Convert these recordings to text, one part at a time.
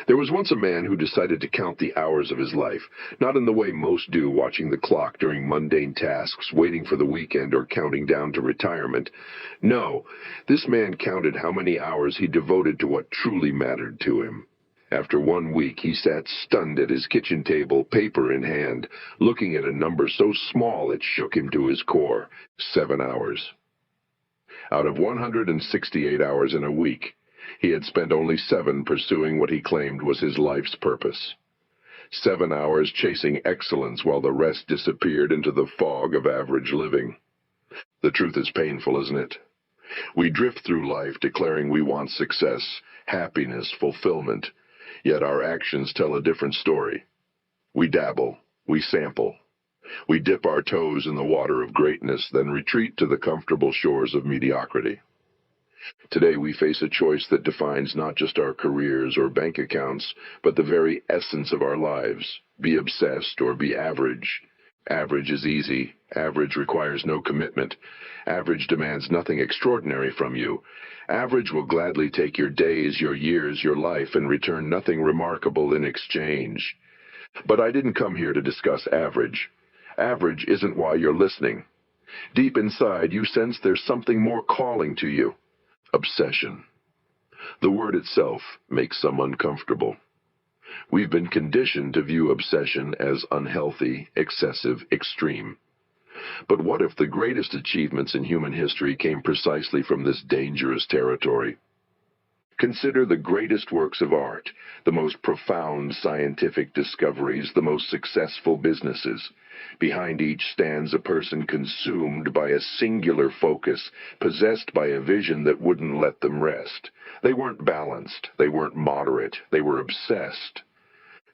There was once a man who decided to count the hours of his life, not in the way most do, watching the clock during mundane tasks, waiting for the weekend, or counting down to retirement. No, this man counted how many hours he devoted to what truly mattered to him. After 1 week, he sat stunned at his kitchen table, paper in hand, looking at a number so small it shook him to his core. 7 hours. Out of 168 hours in a week, he had spent only 7 pursuing what he claimed was his life's purpose. 7 hours chasing excellence while the rest disappeared into the fog of average living. The truth is painful, isn't it? We drift through life declaring we want success, happiness, fulfillment, yet our actions tell a different story. We dabble, we sample, we dip our toes in the water of greatness, then retreat to the comfortable shores of mediocrity. Today we face a choice that defines not just our careers or bank accounts, but the very essence of our lives. Be obsessed or be average. Average is easy. Average requires no commitment. Average demands nothing extraordinary from you. Average will gladly take your days, your years, your life, and return nothing remarkable in exchange. But I didn't come here to discuss average. Average isn't why you're listening. Deep inside, you sense there's something more calling to you. Obsession. The word itself makes some uncomfortable. We've been conditioned to view obsession as unhealthy, excessive, extreme. But what if the greatest achievements in human history came precisely from this dangerous territory? Consider the greatest works of art, the most profound scientific discoveries, the most successful businesses. Behind each stands a person consumed by a singular focus, possessed by a vision that wouldn't let them rest. They weren't balanced, they weren't moderate, they were obsessed.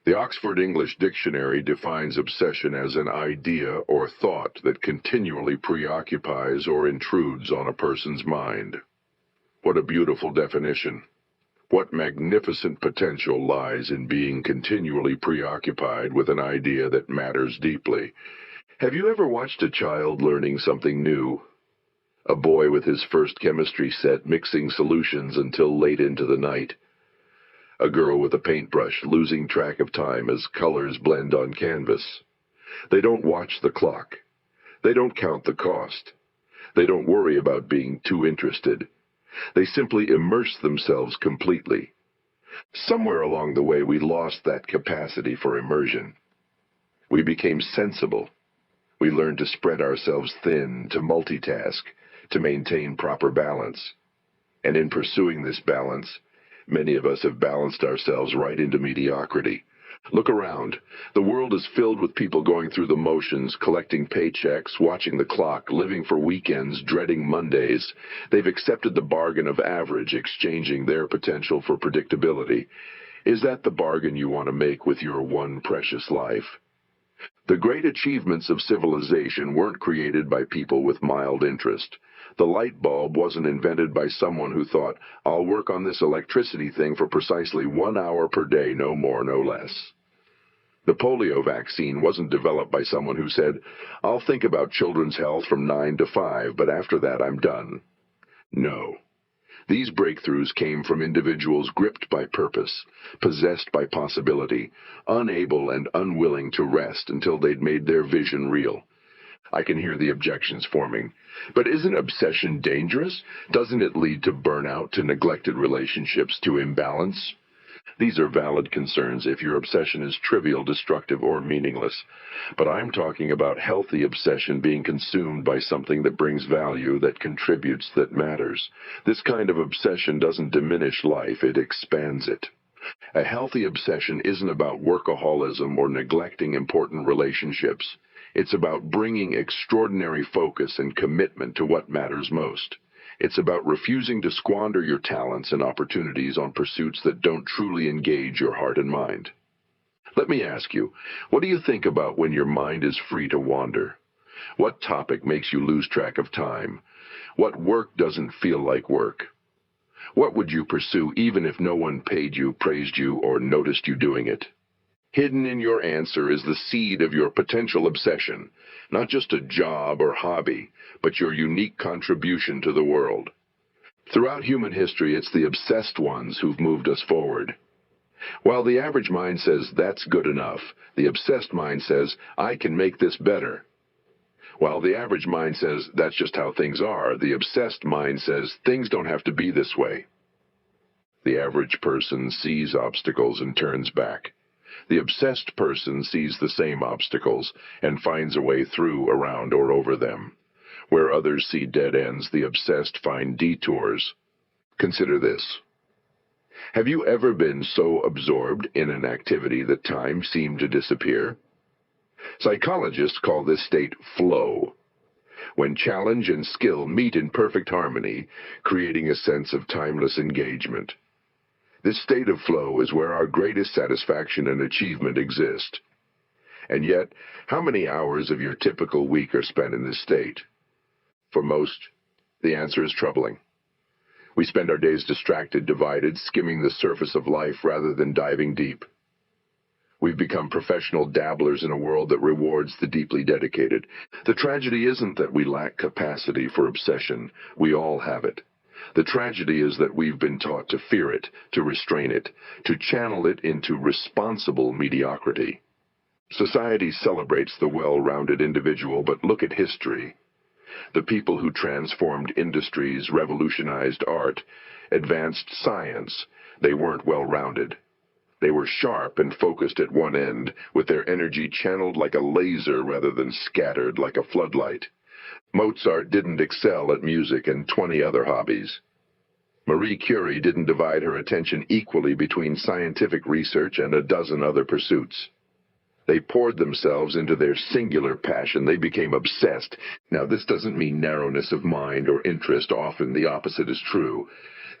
The Oxford English Dictionary defines obsession as an idea or thought that continually preoccupies or intrudes on a person's mind. What a beautiful definition. What magnificent potential lies in being continually preoccupied with an idea that matters deeply. Have you ever watched a child learning something new? A boy with his first chemistry set mixing solutions until late into the night. A girl with a paintbrush losing track of time as colors blend on canvas. They don't watch the clock. They don't count the cost. They don't worry about being too interested. They simply immerse themselves completely. Somewhere along the way, we lost that capacity for immersion. We became sensible. We learned to spread ourselves thin, to multitask, to maintain proper balance. And in pursuing this balance, many of us have balanced ourselves right into mediocrity. Look around. The world is filled with people going through the motions, collecting paychecks, watching the clock, living for weekends, dreading Mondays. They've accepted the bargain of average, exchanging their potential for predictability. Is that the bargain you want to make with your one precious life? The great achievements of civilization weren't created by people with mild interest. The light bulb wasn't invented by someone who thought, I'll work on this electricity thing for precisely 1 hour per day, no more, no less. The polio vaccine wasn't developed by someone who said, I'll think about children's health from 9 to 5, but after that I'm done. No. These breakthroughs came from individuals gripped by purpose, possessed by possibility, unable and unwilling to rest until they'd made their vision real. I can hear the objections forming. But isn't obsession dangerous? Doesn't it lead to burnout, to neglected relationships, to imbalance? These are valid concerns if your obsession is trivial, destructive, or meaningless. But I'm talking about healthy obsession being consumed by something that brings value, that contributes, that matters. This kind of obsession doesn't diminish life, it expands it. A healthy obsession isn't about workaholism or neglecting important relationships. It's about bringing extraordinary focus and commitment to what matters most. It's about refusing to squander your talents and opportunities on pursuits that don't truly engage your heart and mind. Let me ask you, what do you think about when your mind is free to wander? What topic makes you lose track of time? What work doesn't feel like work? What would you pursue even if no one paid you, praised you, or noticed you doing it? Hidden in your answer is the seed of your potential obsession, not just a job or hobby, but your unique contribution to the world. Throughout human history, it's the obsessed ones who've moved us forward. While the average mind says, that's good enough, the obsessed mind says, I can make this better. While the average mind says, that's just how things are, the obsessed mind says, things don't have to be this way. The average person sees obstacles and turns back. The obsessed person sees the same obstacles and finds a way through, around, or over them. Where others see dead ends, the obsessed find detours. Consider this. Have you ever been so absorbed in an activity that time seemed to disappear? Psychologists call this state flow, when challenge and skill meet in perfect harmony, creating a sense of timeless engagement. This state of flow is where our greatest satisfaction and achievement exist. And yet, how many hours of your typical week are spent in this state? For most, the answer is troubling. We spend our days distracted, divided, skimming the surface of life rather than diving deep. We've become professional dabblers in a world that rewards the deeply dedicated. The tragedy isn't that we lack capacity for obsession. We all have it. The tragedy is that we've been taught to fear it, to restrain it, to channel it into responsible mediocrity. Society celebrates the well-rounded individual, but look at history. The people who transformed industries, revolutionized art, advanced science, they weren't well-rounded. They were sharp and focused at one end, with their energy channeled like a laser rather than scattered like a floodlight. Mozart didn't excel at music and 20 other hobbies. Marie Curie didn't divide her attention equally between scientific research and a dozen other pursuits. They poured themselves into their singular passion. They became obsessed. Now, this doesn't mean narrowness of mind or interest. Often the opposite is true.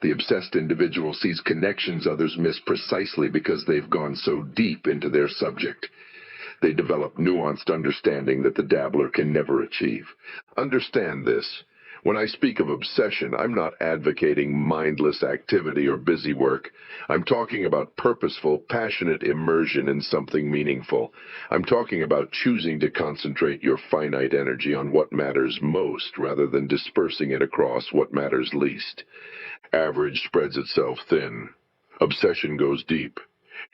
The obsessed individual sees connections others miss precisely because they've gone so deep into their subject. They develop nuanced understanding that the dabbler can never achieve. Understand this. When I speak of obsession, I'm not advocating mindless activity or busy work. I'm talking about purposeful, passionate immersion in something meaningful. I'm talking about choosing to concentrate your finite energy on what matters most rather than dispersing it across what matters least. Average spreads itself thin. Obsession goes deep.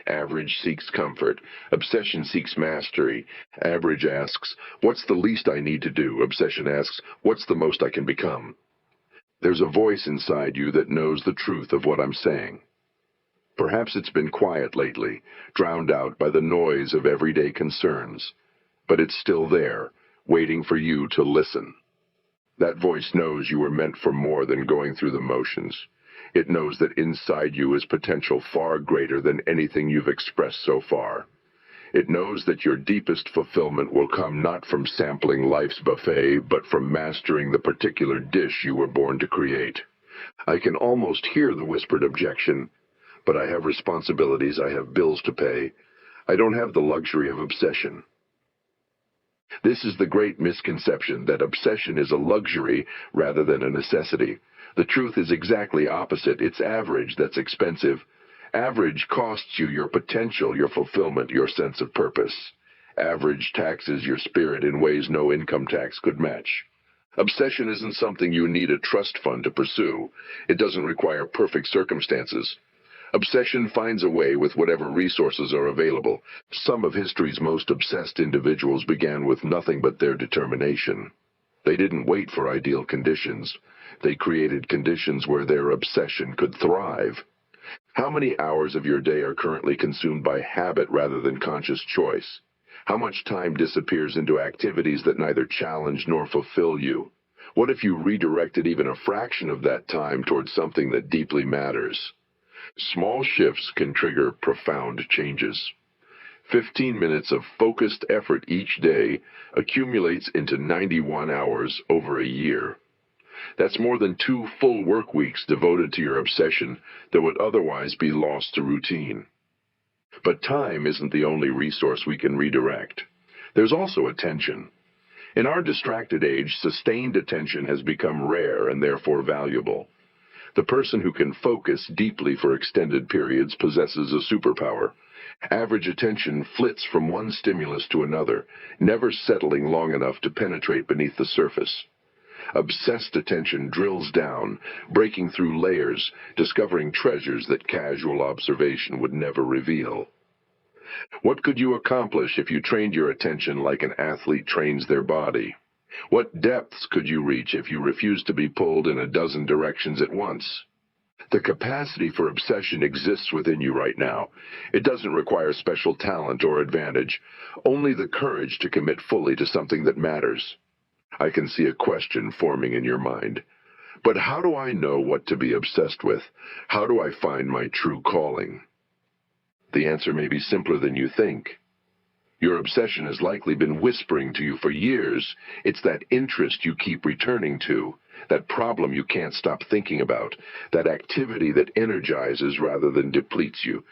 Average seeks comfort. Obsession seeks mastery. Average asks, what's the least I need to do? Obsession asks, what's the most I can become? There's a voice inside you that knows the truth of what I'm saying. Perhaps it's been quiet lately, drowned out by the noise of everyday concerns. But it's still there, waiting for you to listen. That voice knows you were meant for more than going through the motions. It knows that inside you is potential far greater than anything you've expressed so far. It knows that your deepest fulfillment will come not from sampling life's buffet, but from mastering the particular dish you were born to create. I can almost hear the whispered objection, but I have responsibilities, I have bills to pay. I don't have the luxury of obsession. This is the great misconception that obsession is a luxury rather than a necessity. The truth is exactly opposite. It's average that's expensive. Average costs you your potential, your fulfillment, your sense of purpose. Average taxes your spirit in ways no income tax could match. Obsession isn't something you need a trust fund to pursue. It doesn't require perfect circumstances. Obsession finds a way with whatever resources are available. Some of history's most obsessed individuals began with nothing but their determination. They didn't wait for ideal conditions. They created conditions where their obsession could thrive. How many hours of your day are currently consumed by habit rather than conscious choice? How much time disappears into activities that neither challenge nor fulfill you? What if you redirected even a fraction of that time towards something that deeply matters? Small shifts can trigger profound changes. 15 minutes of focused effort each day accumulates into 91 hours over a year. That's more than 2 full work weeks devoted to your obsession that would otherwise be lost to routine. But time isn't the only resource we can redirect. There's also attention. In our distracted age, sustained attention has become rare and therefore valuable. The person who can focus deeply for extended periods possesses a superpower. Average attention flits from one stimulus to another, never settling long enough to penetrate beneath the surface. Obsessed attention drills down, breaking through layers, discovering treasures that casual observation would never reveal. What could you accomplish if you trained your attention like an athlete trains their body? What depths could you reach if you refused to be pulled in a dozen directions at once? The capacity for obsession exists within you right now. It doesn't require special talent or advantage, only the courage to commit fully to something that matters. I can see a question forming in your mind. But how do I know what to be obsessed with? How do I find my true calling? The answer may be simpler than you think. Your obsession has likely been whispering to you for years. It's that interest you keep returning to, that problem you can't stop thinking about, that activity that energizes rather than depletes you.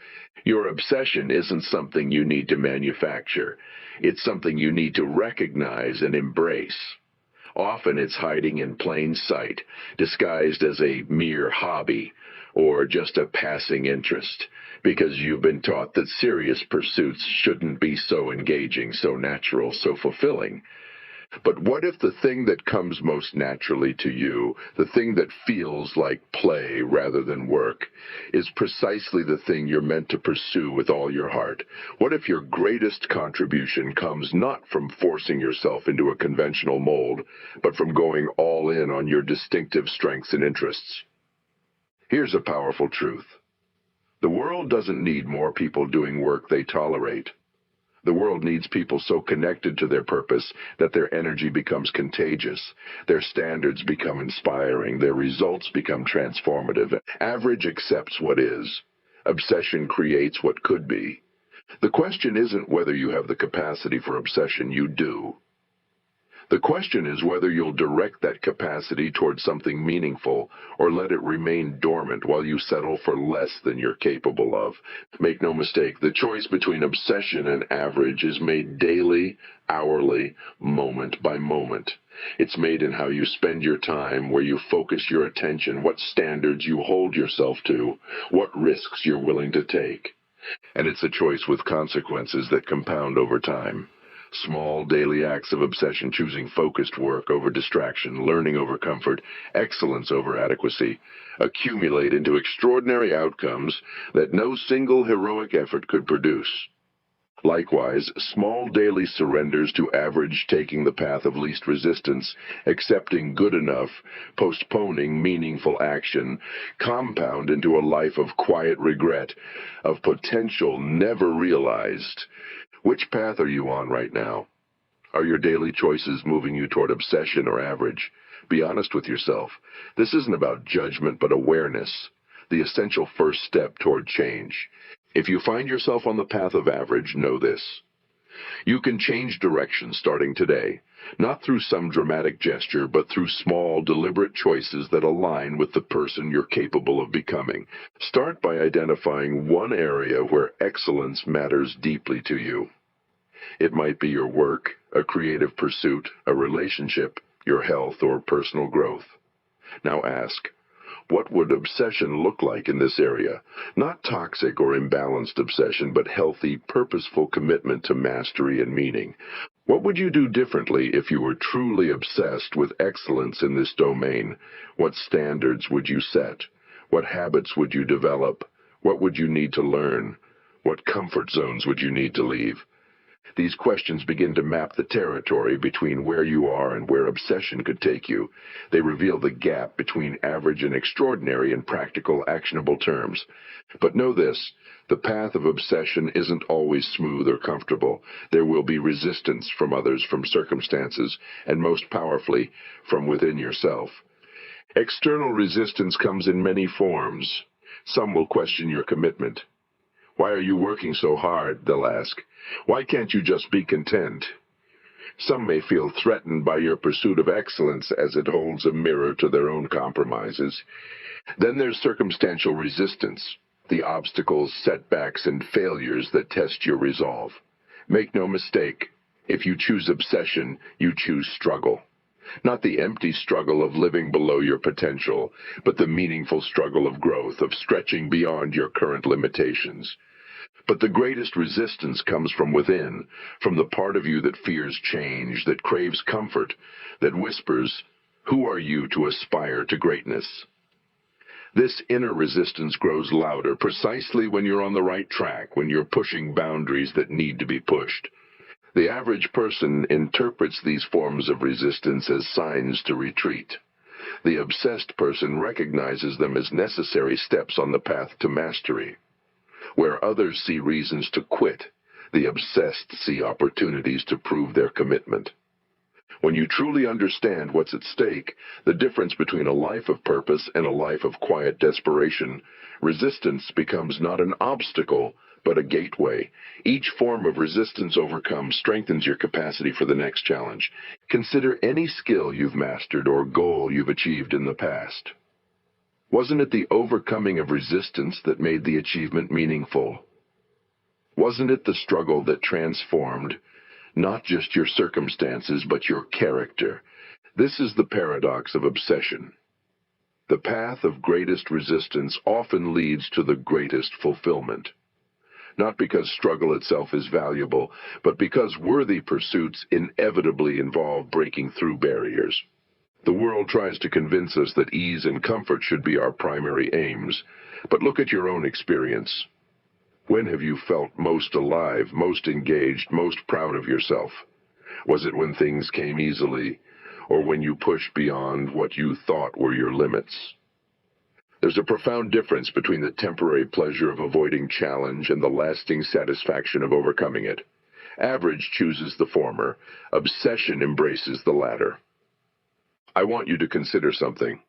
Your obsession isn't something you need to manufacture. It's something you need to recognize and embrace. Often it's hiding in plain sight, disguised as a mere hobby or just a passing interest, because you've been taught that serious pursuits shouldn't be so engaging, so natural, so fulfilling. But what if the thing that comes most naturally to you, the thing that feels like play rather than work, is precisely the thing you're meant to pursue with all your heart? What if your greatest contribution comes not from forcing yourself into a conventional mold, but from going all in on your distinctive strengths and interests? Here's a powerful truth. The world doesn't need more people doing work they tolerate. The world needs people so connected to their purpose that their energy becomes contagious, their standards become inspiring, their results become transformative. Average accepts what is. Obsession creates what could be. The question isn't whether you have the capacity for obsession, you do. The question is whether you'll direct that capacity towards something meaningful or let it remain dormant while you settle for less than you're capable of. Make no mistake, the choice between obsession and average is made daily, hourly, moment by moment. It's made in how you spend your time, where you focus your attention, what standards you hold yourself to, what risks you're willing to take. And it's a choice with consequences that compound over time. Small daily acts of obsession, choosing focused work over distraction, learning over comfort, excellence over adequacy, accumulate into extraordinary outcomes that no single heroic effort could produce. Likewise, small daily surrenders to average, taking the path of least resistance, accepting good enough, postponing meaningful action, compound into a life of quiet regret, of potential never realized. Which path are you on right now? Are your daily choices moving you toward obsession or average? Be honest with yourself. This isn't about judgment, but awareness, the essential first step toward change. If you find yourself on the path of average, know this. You can change direction starting today, not through some dramatic gesture, but through small, deliberate choices that align with the person you're capable of becoming. Start by identifying one area where excellence matters deeply to you. It might be your work, a creative pursuit, a relationship, your health, or personal growth. Now ask, what would obsession look like in this area? Not toxic or imbalanced obsession, but healthy, purposeful commitment to mastery and meaning. What would you do differently if you were truly obsessed with excellence in this domain? What standards would you set? What habits would you develop? What would you need to learn? What comfort zones would you need to leave? These questions begin to map the territory between where you are and where obsession could take you. They reveal the gap between average and extraordinary in practical, actionable terms. But know this, the path of obsession isn't always smooth or comfortable. There will be resistance from others, from circumstances, and most powerfully, from within yourself. External resistance comes in many forms. Some will question your commitment. Why are you working so hard, they'll ask. Why can't you just be content? Some may feel threatened by your pursuit of excellence as it holds a mirror to their own compromises. Then there's circumstantial resistance, the obstacles, setbacks, and failures that test your resolve. Make no mistake, if you choose obsession, you choose struggle. Not the empty struggle of living below your potential, but the meaningful struggle of growth, of stretching beyond your current limitations. But the greatest resistance comes from within, from the part of you that fears change, that craves comfort, that whispers, Who are you to aspire to greatness? This inner resistance grows louder precisely when you're on the right track, when you're pushing boundaries that need to be pushed. The average person interprets these forms of resistance as signs to retreat. The obsessed person recognizes them as necessary steps on the path to mastery. Where others see reasons to quit, the obsessed see opportunities to prove their commitment. When you truly understand what's at stake, the difference between a life of purpose and a life of quiet desperation, resistance becomes not an obstacle, but a gateway. Each form of resistance overcome strengthens your capacity for the next challenge. Consider any skill you've mastered or goal you've achieved in the past. Wasn't it the overcoming of resistance that made the achievement meaningful? Wasn't it the struggle that transformed not just your circumstances, but your character? This is the paradox of obsession. The path of greatest resistance often leads to the greatest fulfillment. Not because struggle itself is valuable, but because worthy pursuits inevitably involve breaking through barriers. The world tries to convince us that ease and comfort should be our primary aims, but look at your own experience. When have you felt most alive, most engaged, most proud of yourself? Was it when things came easily, or when you pushed beyond what you thought were your limits? There's a profound difference between the temporary pleasure of avoiding challenge and the lasting satisfaction of overcoming it. Average chooses the former. Obsession embraces the latter. I want you to consider something.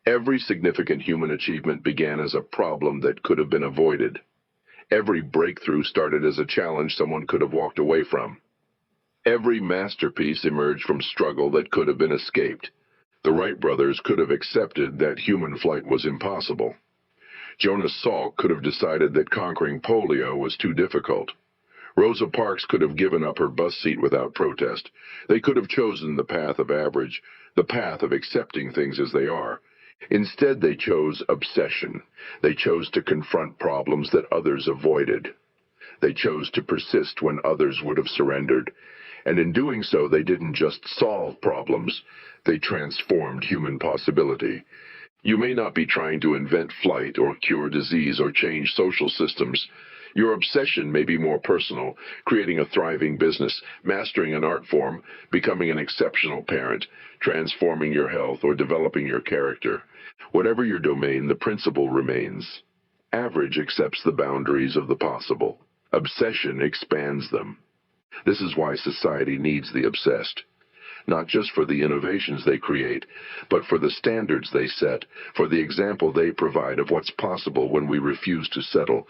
Every significant human achievement began as a problem that could have been avoided. Every breakthrough started as a challenge someone could have walked away from. Every masterpiece emerged from struggle that could have been escaped. The Wright brothers could have accepted that human flight was impossible. Jonas Salk could have decided that conquering polio was too difficult. Rosa Parks could have given up her bus seat without protest. They could have chosen the path of average, the path of accepting things as they are. Instead, they chose obsession. They chose to confront problems that others avoided. They chose to persist when others would have surrendered. And in doing so, they didn't just solve problems. They transformed human possibility. You may not be trying to invent flight or cure disease or change social systems. Your obsession may be more personal, creating a thriving business, mastering an art form, becoming an exceptional parent, transforming your health, or developing your character. Whatever your domain, the principle remains. Average accepts the boundaries of the possible. Obsession expands them. This is why society needs the obsessed. Not just for the innovations they create, but for the standards they set, for the example they provide of what's possible when we refuse to settle.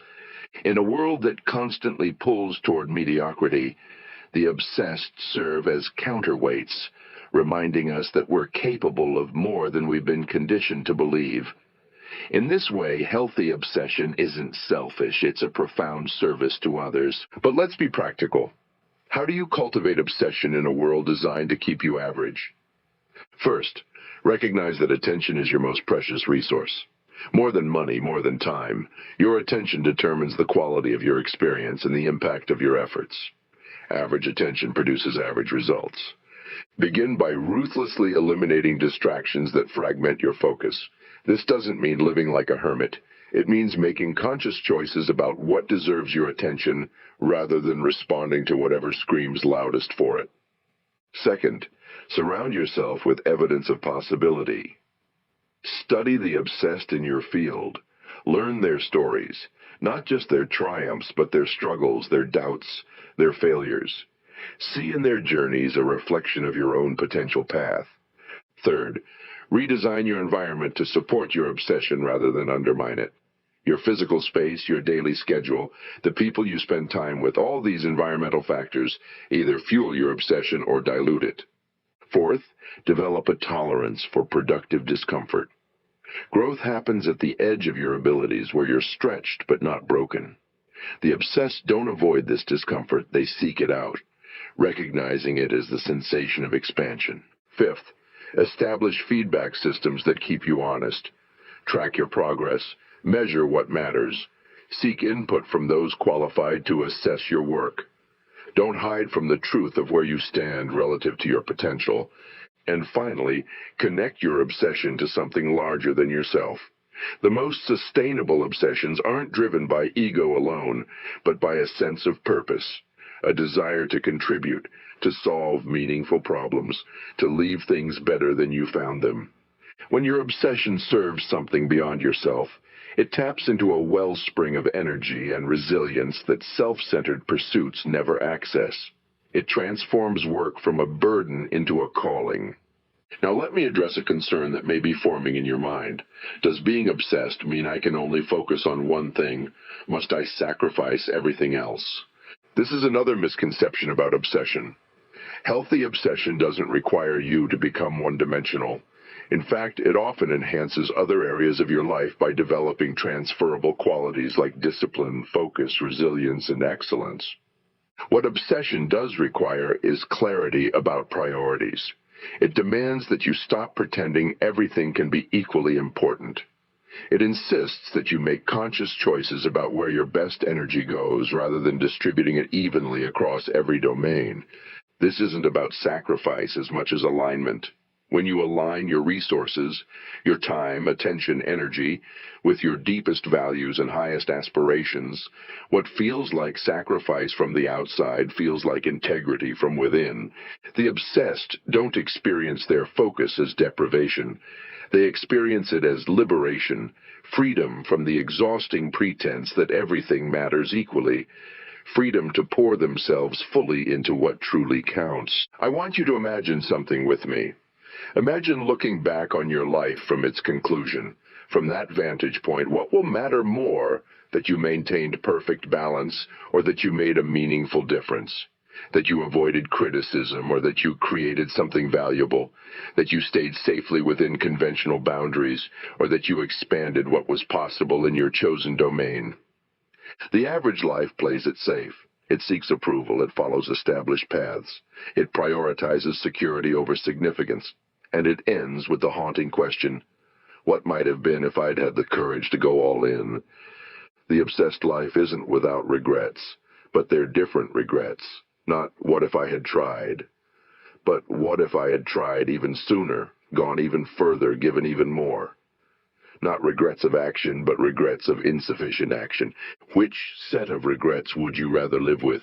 In a world that constantly pulls toward mediocrity, the obsessed serve as counterweights, reminding us that we're capable of more than we've been conditioned to believe. In this way, healthy obsession isn't selfish, it's a profound service to others. But let's be practical. How do you cultivate obsession in a world designed to keep you average? First, recognize that attention is your most precious resource. More than money, more than time, your attention determines the quality of your experience and the impact of your efforts. Average attention produces average results. Begin by ruthlessly eliminating distractions that fragment your focus. This doesn't mean living like a hermit. It means making conscious choices about what deserves your attention rather than responding to whatever screams loudest for it. Second, surround yourself with evidence of possibility. Study the obsessed in your field. Learn their stories, not just their triumphs, but their struggles, their doubts, their failures. See in their journeys a reflection of your own potential path. Third, redesign your environment to support your obsession rather than undermine it. Your physical space, your daily schedule, the people you spend time with, all these environmental factors either fuel your obsession or dilute it. Fourth, develop a tolerance for productive discomfort. Growth happens at the edge of your abilities, where you're stretched but not broken. The obsessed don't avoid this discomfort, they seek it out, recognizing it as the sensation of expansion. Fifth, establish feedback systems that keep you honest. Track your progress, measure what matters, seek input from those qualified to assess your work. Don't hide from the truth of where you stand relative to your potential. And finally, connect your obsession to something larger than yourself. The most sustainable obsessions aren't driven by ego alone, but by a sense of purpose, a desire to contribute, to solve meaningful problems, to leave things better than you found them. When your obsession serves something beyond yourself, it taps into a wellspring of energy and resilience that self-centered pursuits never access. It transforms work from a burden into a calling. Now let me address a concern that may be forming in your mind. Does being obsessed mean I can only focus on one thing? Must I sacrifice everything else? This is another misconception about obsession. Healthy obsession doesn't require you to become one-dimensional. In fact, it often enhances other areas of your life by developing transferable qualities like discipline, focus, resilience, and excellence. What obsession does require is clarity about priorities. It demands that you stop pretending everything can be equally important. It insists that you make conscious choices about where your best energy goes rather than distributing it evenly across every domain. This isn't about sacrifice as much as alignment. When you align your resources, your time, attention, energy, with your deepest values and highest aspirations, what feels like sacrifice from the outside feels like integrity from within. The obsessed don't experience their focus as deprivation. They experience it as liberation, freedom from the exhausting pretense that everything matters equally, freedom to pour themselves fully into what truly counts. I want you to imagine something with me. Imagine looking back on your life from its conclusion. From that vantage point, what will matter more, that you maintained perfect balance, or that you made a meaningful difference? That you avoided criticism, or that you created something valuable? That you stayed safely within conventional boundaries, or that you expanded what was possible in your chosen domain? The average life plays it safe. It seeks approval. It follows established paths. It prioritizes security over significance. And it ends with the haunting question, what might have been if I'd had the courage to go all in? The obsessed life isn't without regrets, but they're different regrets. Not what if I had tried, but what if I had tried even sooner, gone even further, given even more? Not regrets of action, but regrets of insufficient action. Which set of regrets would you rather live with?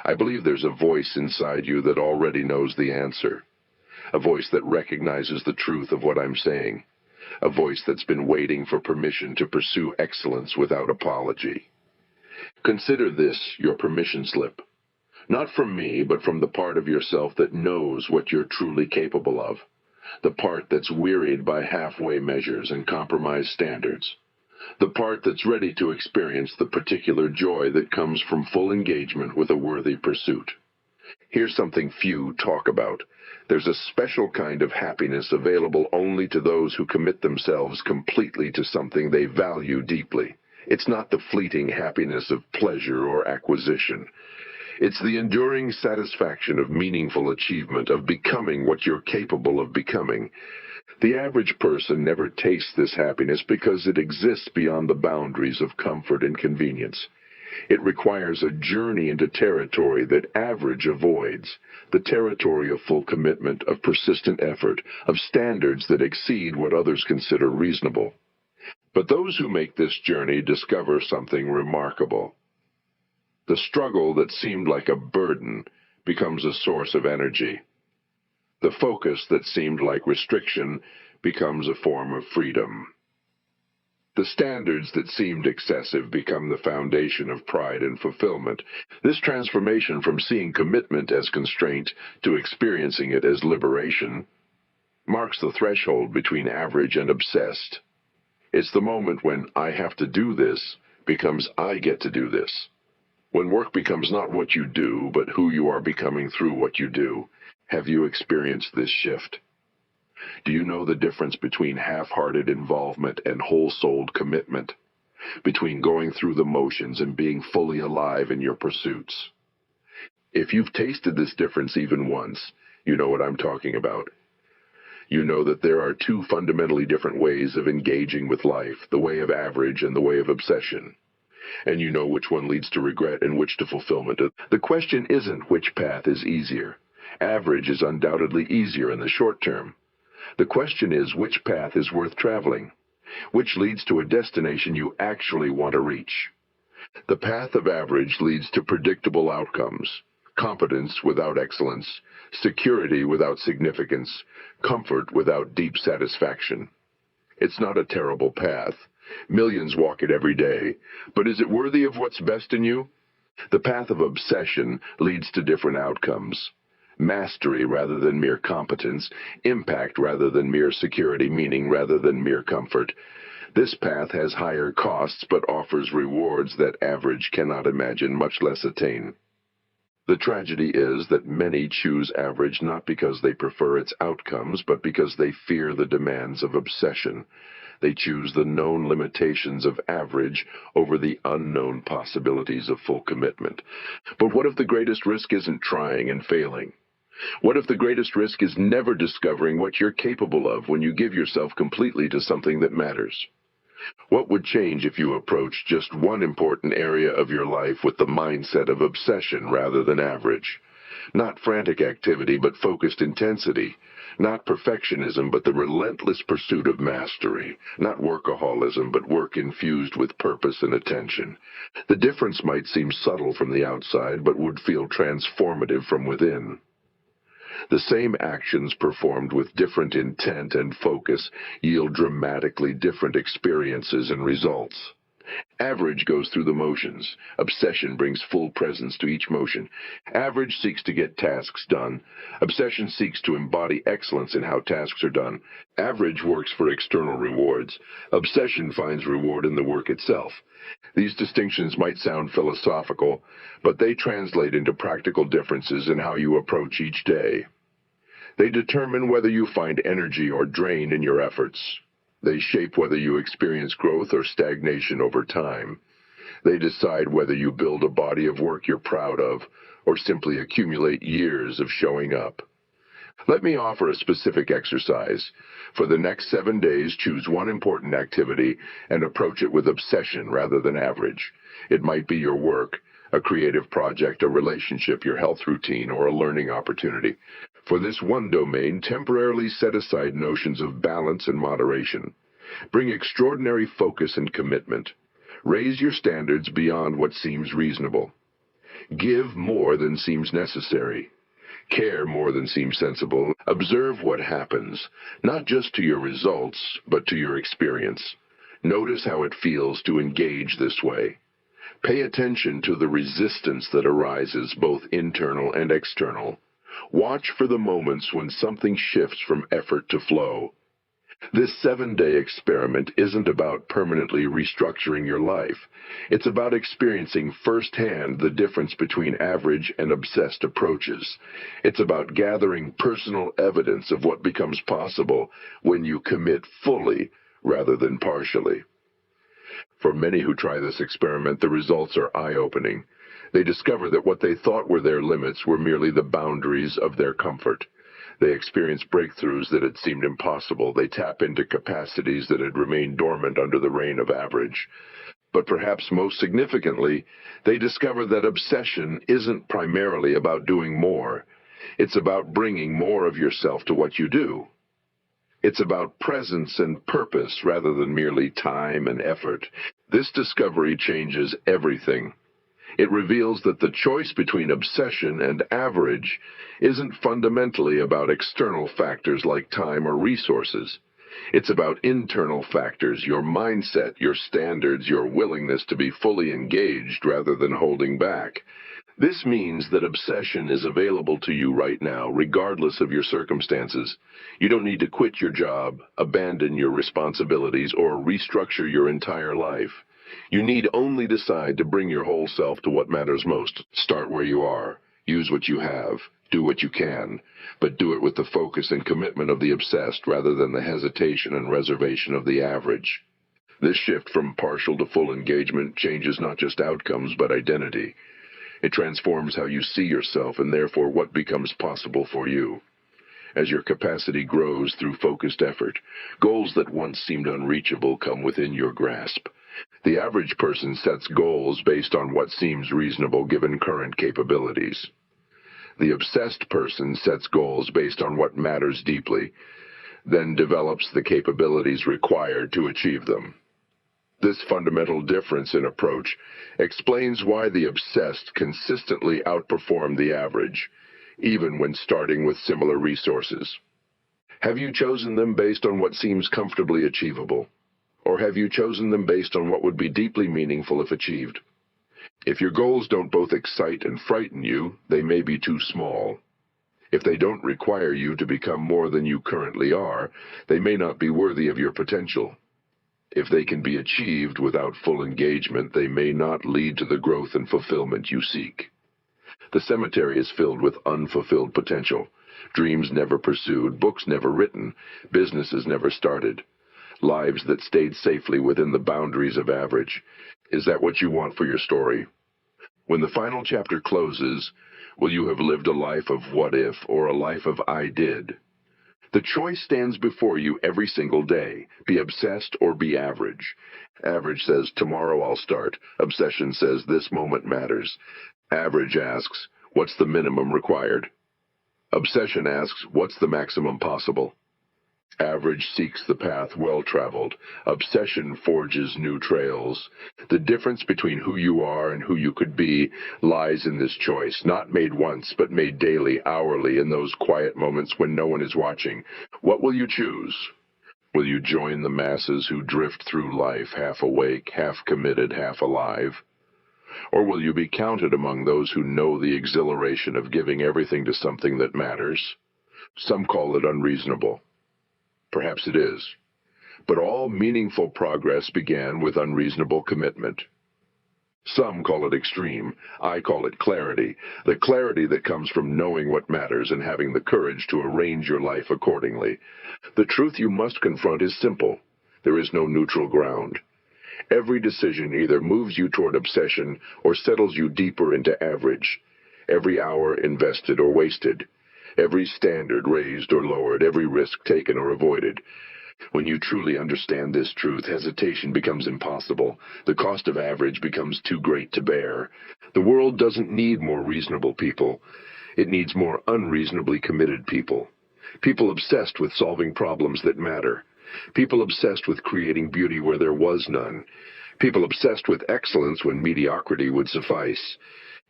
I believe there's a voice inside you that already knows the answer. A voice that recognizes the truth of what I'm saying. A voice that's been waiting for permission to pursue excellence without apology. Consider this your permission slip. Not from me, but from the part of yourself that knows what you're truly capable of. The part that's wearied by halfway measures and compromised standards. The part that's ready to experience the particular joy that comes from full engagement with a worthy pursuit. Here's something few talk about. There's a special kind of happiness available only to those who commit themselves completely to something they value deeply. It's not the fleeting happiness of pleasure or acquisition. It's the enduring satisfaction of meaningful achievement, of becoming what you're capable of becoming. The average person never tastes this happiness because it exists beyond the boundaries of comfort and convenience. It requires a journey into territory that average avoids, the territory of full commitment, of persistent effort, of standards that exceed what others consider reasonable. But those who make this journey discover something remarkable. The struggle that seemed like a burden becomes a source of energy. The focus that seemed like restriction becomes a form of freedom. The standards that seemed excessive become the foundation of pride and fulfillment. This transformation from seeing commitment as constraint to experiencing it as liberation marks the threshold between average and obsessed. It's the moment when I have to do this becomes I get to do this. When work becomes not what you do, but who you are becoming through what you do. Have you experienced this shift? Do you know the difference between half-hearted involvement and whole-souled commitment? Between going through the motions and being fully alive in your pursuits? If you've tasted this difference even once, you know what I'm talking about. You know that there are two fundamentally different ways of engaging with life, the way of average and the way of obsession. And you know which one leads to regret and which to fulfillment. The question isn't which path is easier. Average is undoubtedly easier in the short term. The question is, which path is worth traveling? Which leads to a destination you actually want to reach? The path of average leads to predictable outcomes: competence without excellence, security without significance, comfort without deep satisfaction. It's not a terrible path. Millions walk it every day. But is it worthy of what's best in you? The path of obsession leads to different outcomes: mastery rather than mere competence, impact rather than mere security, meaning rather than mere comfort. This path has higher costs but offers rewards that average cannot imagine, much less attain. The tragedy is that many choose average not because they prefer its outcomes, but because they fear the demands of obsession. They choose the known limitations of average over the unknown possibilities of full commitment. But what if the greatest risk isn't trying and failing? What if the greatest risk is never discovering what you're capable of when you give yourself completely to something that matters? What would change if you approached just one important area of your life with the mindset of obsession rather than average? Not frantic activity, but focused intensity. Not perfectionism, but the relentless pursuit of mastery. Not workaholism, but work infused with purpose and attention. The difference might seem subtle from the outside, but would feel transformative from within. The same actions performed with different intent and focus yield dramatically different experiences and results. Average goes through the motions. Obsession brings full presence to each motion. Average seeks to get tasks done. Obsession seeks to embody excellence in how tasks are done. Average works for external rewards. Obsession finds reward in the work itself. These distinctions might sound philosophical, but they translate into practical differences in how you approach each day. They determine whether you find energy or drain in your efforts. They shape whether you experience growth or stagnation over time. They decide whether you build a body of work you're proud of or simply accumulate years of showing up. Let me offer a specific exercise. For the next 7 days, choose one important activity and approach it with obsession rather than average. It might be your work, a creative project, a relationship, your health routine, or a learning opportunity. For this one domain, temporarily set aside notions of balance and moderation. Bring extraordinary focus and commitment. Raise your standards beyond what seems reasonable. Give more than seems necessary. Care more than seems sensible. Observe what happens, not just to your results, but to your experience. Notice how it feels to engage this way. Pay attention to the resistance that arises, both internal and external. Watch for the moments when something shifts from effort to flow. This 7-day experiment isn't about permanently restructuring your life. It's about experiencing firsthand the difference between average and obsessed approaches. It's about gathering personal evidence of what becomes possible when you commit fully rather than partially. For many who try this experiment, the results are eye-opening. They discover that what they thought were their limits were merely the boundaries of their comfort. They experience breakthroughs that had seemed impossible. They tap into capacities that had remained dormant under the reign of average. But perhaps most significantly, they discover that obsession isn't primarily about doing more. It's about bringing more of yourself to what you do. It's about presence and purpose rather than merely time and effort. This discovery changes everything. It reveals that the choice between obsession and average isn't fundamentally about external factors like time or resources. It's about internal factors, your mindset, your standards, your willingness to be fully engaged rather than holding back. This means that obsession is available to you right now, regardless of your circumstances. You don't need to quit your job, abandon your responsibilities, or restructure your entire life. You need only decide to bring your whole self to what matters most. Start where you are. Use what you have. Do what you can. But do it with the focus and commitment of the obsessed rather than the hesitation and reservation of the average. This shift from partial to full engagement changes not just outcomes but identity. It transforms how you see yourself and therefore what becomes possible for you. As your capacity grows through focused effort, goals that once seemed unreachable come within your grasp. The average person sets goals based on what seems reasonable given current capabilities. The obsessed person sets goals based on what matters deeply, then develops the capabilities required to achieve them. This fundamental difference in approach explains why the obsessed consistently outperform the average, even when starting with similar resources. Have you chosen them based on what seems comfortably achievable? Or have you chosen them based on what would be deeply meaningful if achieved? If your goals don't both excite and frighten you, they may be too small. If they don't require you to become more than you currently are, they may not be worthy of your potential. If they can be achieved without full engagement, they may not lead to the growth and fulfillment you seek. The cemetery is filled with unfulfilled potential. Dreams never pursued, books never written, businesses never started, lives that stayed safely within the boundaries of average. Is that what you want for your story? When the final chapter closes, will you have lived a life of what if or a life of I did? The choice stands before you every single day. Be obsessed or be average. Average says, tomorrow I'll start. Obsession says, this moment matters. Average asks, what's the minimum required? Obsession asks, what's the maximum possible? Average seeks the path well-traveled. Obsession forges new trails. The difference between who you are and who you could be lies in this choice, not made once, but made daily, hourly, in those quiet moments when no one is watching. What will you choose? Will you join the masses who drift through life half awake, half committed, half alive? Or will you be counted among those who know the exhilaration of giving everything to something that matters? Some call it unreasonable. Perhaps it is. But all meaningful progress began with unreasonable commitment. Some call it extreme. I call it clarity. The clarity that comes from knowing what matters and having the courage to arrange your life accordingly. The truth you must confront is simple. There is no neutral ground. Every decision either moves you toward obsession or settles you deeper into average. Every hour invested or wasted. Every standard raised or lowered, every risk taken or avoided. When you truly understand this truth, hesitation becomes impossible. The cost of average becomes too great to bear. The world doesn't need more reasonable people. It needs more unreasonably committed people. People obsessed with solving problems that matter. People obsessed with creating beauty where there was none. People obsessed with excellence when mediocrity would suffice.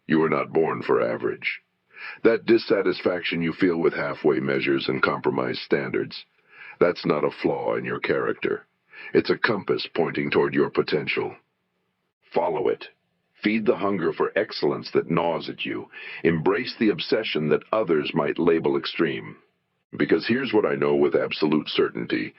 You were not born for average. That dissatisfaction you feel with halfway measures and compromised standards, that's not a flaw in your character. It's a compass pointing toward your potential. Follow it. Feed the hunger for excellence that gnaws at you. Embrace the obsession that others might label extreme. Because here's what I know with absolute certainty.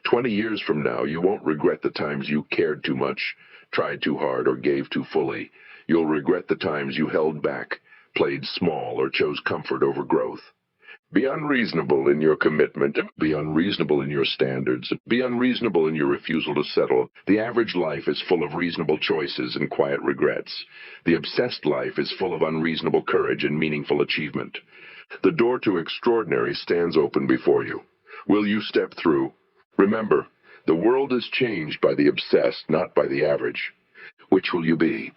20 years from now, you won't regret the times you cared too much, tried too hard, or gave too fully. You'll regret the times you held back, played small, or chose comfort over growth. Be unreasonable in your commitment. Be unreasonable in your standards. Be unreasonable in your refusal to settle. The average life is full of reasonable choices and quiet regrets. The obsessed life is full of unreasonable courage and meaningful achievement. The door to extraordinary stands open before you. Will you step through? Remember, the world is changed by the obsessed, not by the average. Which will you be?